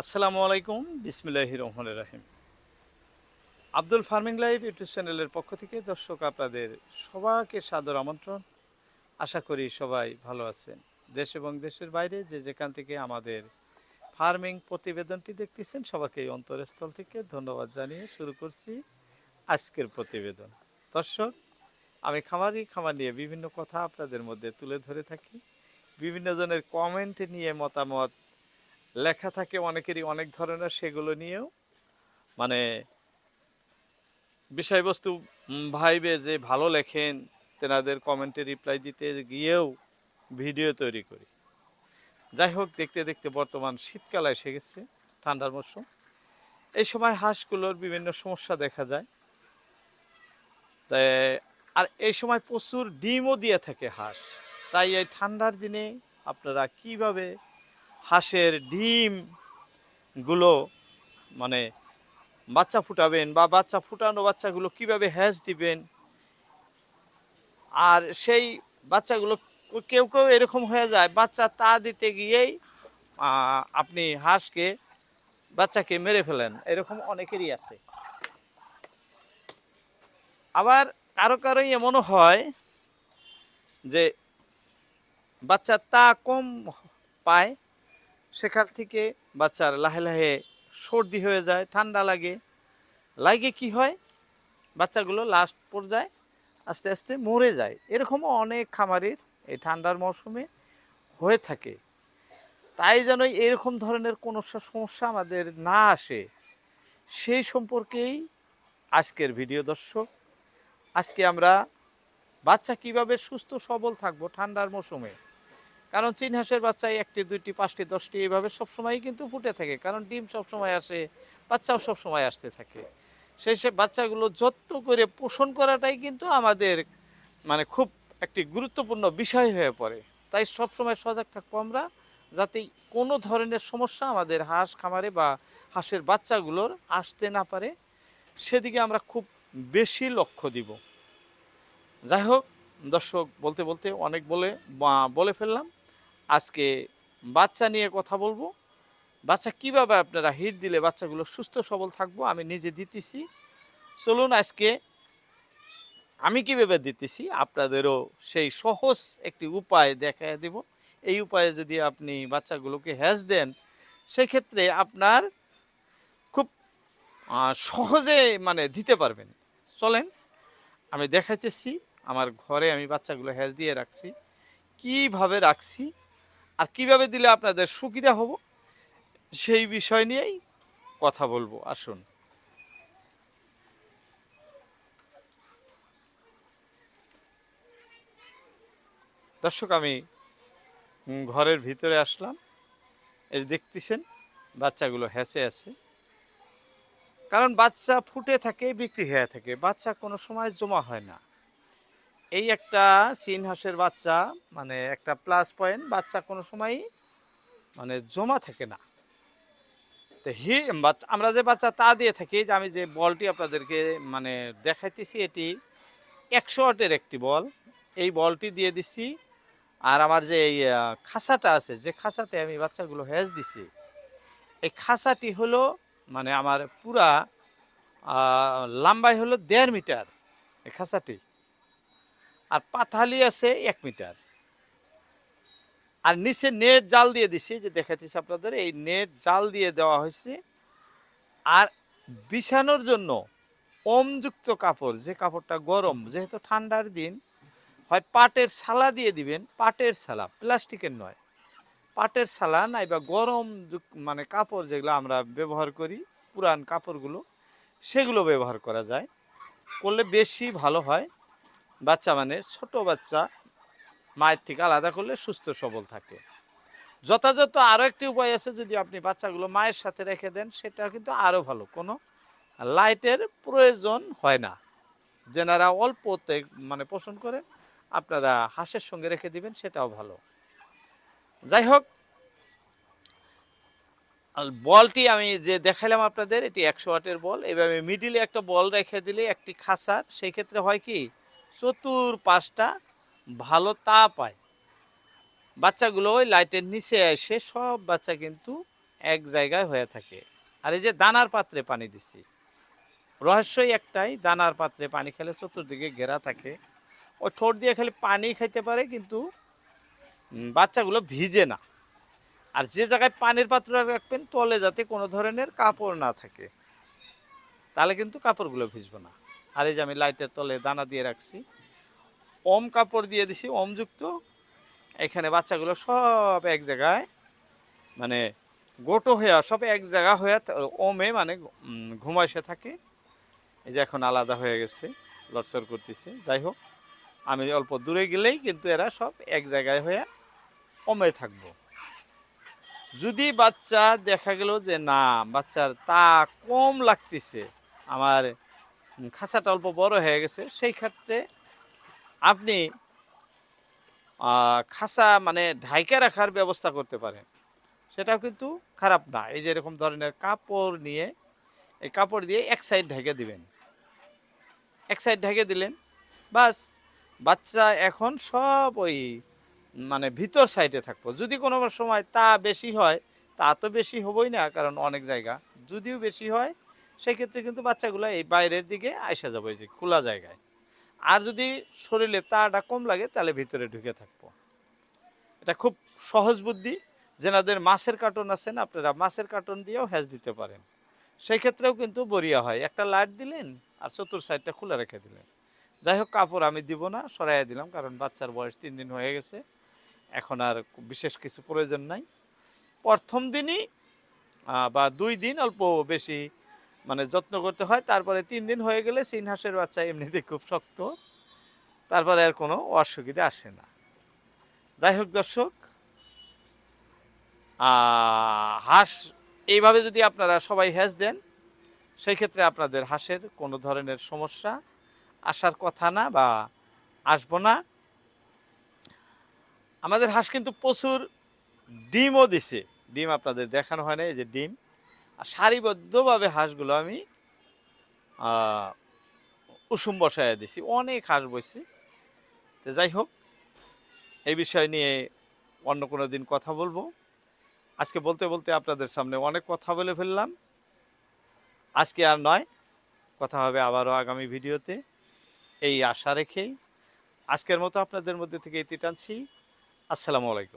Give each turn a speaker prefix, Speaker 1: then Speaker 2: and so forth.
Speaker 1: আসসালামু আলাইকুম বিসমিল্লাহির রহমানির রহিম। আব্দুল ফার্মিং লাইভ ইউটিউব চ্যানেলের পক্ষ থেকে দর্শক আপনাদের সবাইকে সাদর আমন্ত্রণ। আশা করি সবাই ভালো আছেন। দেশ এবং দেশের বাইরে যে যেখান থেকে আমাদের ফার্মিং প্রতিবেদনটি দেখতেছেন সবাইকে অন্তরস্থল থেকে ধন্যবাদ জানিয়ে শুরু করছি আজকের প্রতিবেদন। দর্শক, আমি খামার নিয়ে বিভিন্ন কথা আপনাদের মধ্যে তুলে ধরে থাকি। বিভিন্ন জনের কমেন্ট নিয়ে মতামত লেখা থাকে অনেকেরই অনেক ধরনের, সেগুলো নিয়েও মানে বিষয়বস্তু ভাইবে যে ভালো লেখেন, তেনাদের কমেন্টে রিপ্লাই দিতে গিয়েও ভিডিও তৈরি করি। যাই হোক, দেখতে দেখতে বর্তমান শীতকাল এসে গেছে, ঠান্ডার মরশুম। এই সময় হাঁসগুলোর বিভিন্ন সমস্যা দেখা যায়। তাই আর এই সময় প্রচুর ডিমও দিয়ে থাকে হাঁস। তাই এই ঠান্ডার দিনে আপনারা কিভাবে হাঁসের ডিমগুলো মানে বাচ্চা ফুটাবেন বা বাচ্চা ফুটানো বাচ্চাগুলো কিভাবে হ্যাচ দিবেন, আর সেই বাচ্চাগুলো কেউ কেউ এরকম হয়ে যায় বাচ্চা তা দিতে গিয়েই আপনি হাঁসকে বাচ্চাকে মেরে ফেলেন, এরকম অনেকেরই আছে। আবার কারো কারো এমনও হয় যে বাচ্চা তা কম পায়, সেখান থেকে বাচ্চার লাহে লাহে সর্দি হয়ে যায়, ঠান্ডা লাগে কি হয়, বাচ্চাগুলো লাস্ট পর্যায়ে আস্তে আস্তে মরে যায়। এরকমও অনেক খামারের এই ঠান্ডার মৌসুমে হয়ে থাকে। তাই যেন এরকম ধরনের কোনো সমস্যা আমাদের না আসে, সেই সম্পর্কেই আজকের ভিডিও। দর্শক, আজকে আমরা বাচ্চা কিভাবে সুস্থ সবল থাকবো ঠান্ডার মৌসুমে। কারণ চীন হাঁসের বাচ্চা একটি দুইটি পাঁচটি দশটি এইভাবে সবসময়ই কিন্তু ফুটে থাকে, কারণ ডিম সবসময় আসে, বাচ্চাও সবসময় আসতে থাকে। সেই সব বাচ্চাগুলো যত্ন করে পোষণ করাটাই কিন্তু আমাদের খুব একটি গুরুত্বপূর্ণ বিষয় হয়ে পড়ে। তাই সবসময় সজাগ থাকবো আমরা, যাতে কোনো ধরনের সমস্যা আমাদের হাঁস খামারে বা হাঁসের বাচ্চাগুলোর আসতে না পারে, সেদিকে আমরা খুব বেশি লক্ষ্য দিব। যাই হোক দর্শক, বলতে বলতে অনেক বলে ফেললাম। আজকে বাচ্চা নিয়ে কথা বলবো। বাচ্চা কিভাবে আপনারা হিট দিলে বাচ্চাগুলো সুস্থ সবল থাকবো, আমি নিজে দিতেছি। চলুন আজকে আমি কীভাবে দিতেছি আপনাদেরও সেই সহজ একটি উপায় দেখায় দেব। এই উপায়ে যদি আপনি বাচ্চাগুলোকে হ্যাচ দেন, সেক্ষেত্রে আপনার খুব সহজে দিতে পারবেন। চলেন আমি দেখাইতেছি। আমার ঘরে আমি বাচ্চাগুলো হ্যাচ দিয়ে রাখছি, কিভাবে রাখছি আর কিভাবে দিলে আপনাদের সুবিধা হবো, সেই বিষয় নিয়েই কথা বলবো। আসুন। দর্শক, আমি ঘরের ভিতরে আসলাম। এই দেখতেছেন বাচ্চাগুলো হ্যাচে আছে, কারণ বাচ্চা ফুটে থাকে, বিক্রি হয়ে থাকে, বাচ্চা কোনো সময় জমা হয় না। এই একটা চীন হাঁসের বাচ্চা, একটা প্লাস পয়েন্ট, বাচ্চা কোনো সময়ই জমা থাকে না। তো আমরা যে বাচ্চা তা দিয়ে থাকি, যে আমি যে বলটি আপনাদেরকে দেখাইতেছি, এটি 100 ওয়াটের একটি বল। এই বলটি দিয়ে দিচ্ছি। আর আমার যে এই খাঁচাটা আছে, যে খাঁচাতে আমি বাচ্চাগুলো হ্যাচ দিছি, এই খাঁচাটি হলো আমার পুরা লম্বাই হলো 1.5 মিটার এই খাঁচাটি, আর পাথালি আছে 1 মিটার। আর নিচে নেট জাল দিয়ে দিছি, যে দেখাচ্ছি আপনাদের, এই নেট জাল দিয়ে দেওয়া হয়েছে। আর বিছানোর জন্য ওমযুক্ত কাপড়, যে কাপড়টা গরম, যেহেতু ঠান্ডার দিন, হয় পাটের ছালা দিয়ে দিবেন, পাটের ছালা, প্লাস্টিকের নয়, পাটের ছালা নাইবা গরম কাপড় যেগুলো আমরা ব্যবহার করি, পুরান কাপড়গুলো, সেগুলো ব্যবহার করা যায়, করলে বেশি ভালো হয়। বাচ্চা ছোট বাচ্চা মায়ের থেকে আলাদা করলে সুস্থ সবল থাকে। যথাযথ আরও একটি উপায় আছে, যদি আপনি বাচ্চাগুলো মায়ের সাথে রেখে দেন, সেটা কিন্তু আরও ভালো, কোনো লাইটের প্রয়োজন হয় না। যেনারা অল্পতে পোষণ করে, আপনারা হাঁসের সঙ্গে রেখে দিবেন, সেটাও ভালো। যাই হোক, বলটি আমি যে দেখাইলাম আপনাদের, এটি 100 ওয়াটের বল। এভাবে মিডিলে একটা বল রেখে দিলে একটি খাঁচার, সেই ক্ষেত্রে হয় কি, চতুর্পাশটা ভালো তাপ পায়, বাচ্চাগুলো ওই লাইটের নিচে এসে সব বাচ্চা কিন্তু এক জায়গায় হয়ে থাকে। আর এই যে দানার পাত্রে পানি দিচ্ছি, রহস্যই একটাই, দানার পাত্রে পানি খেলে চতুর্দিকে ঘেরা থাকে, ওই ঠোঁট দিয়ে খালি পানি খাইতে পারে, কিন্তু বাচ্চাগুলো ভিজে না। আর যে জায়গায় পানির পাত্র রাখবেন তলে যাতে কোনো ধরনের কাপড় না থাকে, তাহলে কিন্তু কাপড়গুলো ভিজবে না। আর এই যে আমি লাইটের তলে দানা দিয়ে রাখছি, ওম কাপড় দিয়ে দিছি ওমযুক্ত, এখানে বাচ্চাগুলো সব এক জায়গায় মানে গোটো হয়ে সব এক জায়গা হয়ে ওমে মানে ঘুমাইসে থাকে। এই যে এখন আলাদা হয়ে গেছে, লটসর করতেছে। যাই হোক, আমি অল্প দূরে গেলেই কিন্তু এরা সব এক জায়গায় হয়ে ওমে থাকবো। যদি বাচ্চা দেখা গেল যে না, বাচ্চার তা কম লাগতেছে, আমার খাঁচাটা অল্প বড় হয়ে গেছে, সেই ক্ষেত্রে আপনি খাঁচা মানে ঢাইকা রাখার ব্যবস্থা করতে পারেন, সেটাও কিন্তু খারাপ না। এই যে এরকম ধরনের কাপড় নিয়ে, এই কাপড় দিয়ে এক সাইড ঢেকে দিবেন, এক সাইড ঢেকে দিলেন, বাস বাচ্চা এখন সব ওই মানে ভিতর সাইডে থাকবো। যদি কোনো সময় তা বেশি হয়, তা তো বেশি হবই না, কারণ অনেক জায়গা, যদিও বেশি হয় সেক্ষেত্রে কিন্তু বাচ্চাগুলো এই বাইরের দিকে আইসা যাবে, এই যে খোলা জায়গায়। আর যদি শরীরে তাটা কম লাগে তাহলে ভিতরে ঢুকে থাকবো। এটা খুব সহজ বুদ্ধি। যেনাদের মাছের কার্টন আছেন, আপনারা মাছের কার্টন দিয়েও হ্যাচ দিতে পারেন, সেই ক্ষেত্রেও কিন্তু বড়িয়া হয়। একটা লাইট দিলেন আর চতুর সাইডটা খোলা রেখে দিলেন। যাই হোক, কাপড় আমি দিব না, সরাইয়া দিলাম, কারণ বাচ্চার বয়স 3 দিন হয়ে গেছে, এখন আর বিশেষ কিছু প্রয়োজন নাই। প্রথম দিনই বা 2 দিন অল্প বেশি মানে যত্ন করতে হয়, তারপরে 3 দিন হয়ে গেলে চীন হাঁসের বাচ্চা এমনিতে খুব শক্ত, তারপরে আর কোনো অসুবিধা আসে না। যাই হোক দর্শক, হাঁস এইভাবে যদি আপনারা সবাই হ্যাচ দেন, সেই ক্ষেত্রে আপনাদের হাঁসের কোনো ধরনের সমস্যা আসার কথা না বা আসবো না। আমাদের হাঁস কিন্তু প্রচুর ডিমও দিছে, ডিম আপনাদের দেখানো হয় না, এই যে ডিম। আর সারিবদ্ধভাবে হাঁসগুলো আমি কুসুম বসায় দিছি, অনেক হাঁস বইছি। তো যাই হোক, এই বিষয় নিয়ে অন্য কোনো দিন কথা বলবো। আজকে বলতে বলতে আপনাদের সামনে অনেক কথা বলে ফেললাম, আজকে আর নয়, কথা হবে আবারও আগামী ভিডিওতে, এই আশা রেখেই আজকের মতো আপনাদের মধ্যে থেকে ইতি টানছি। আসসালামু আলাইকুম।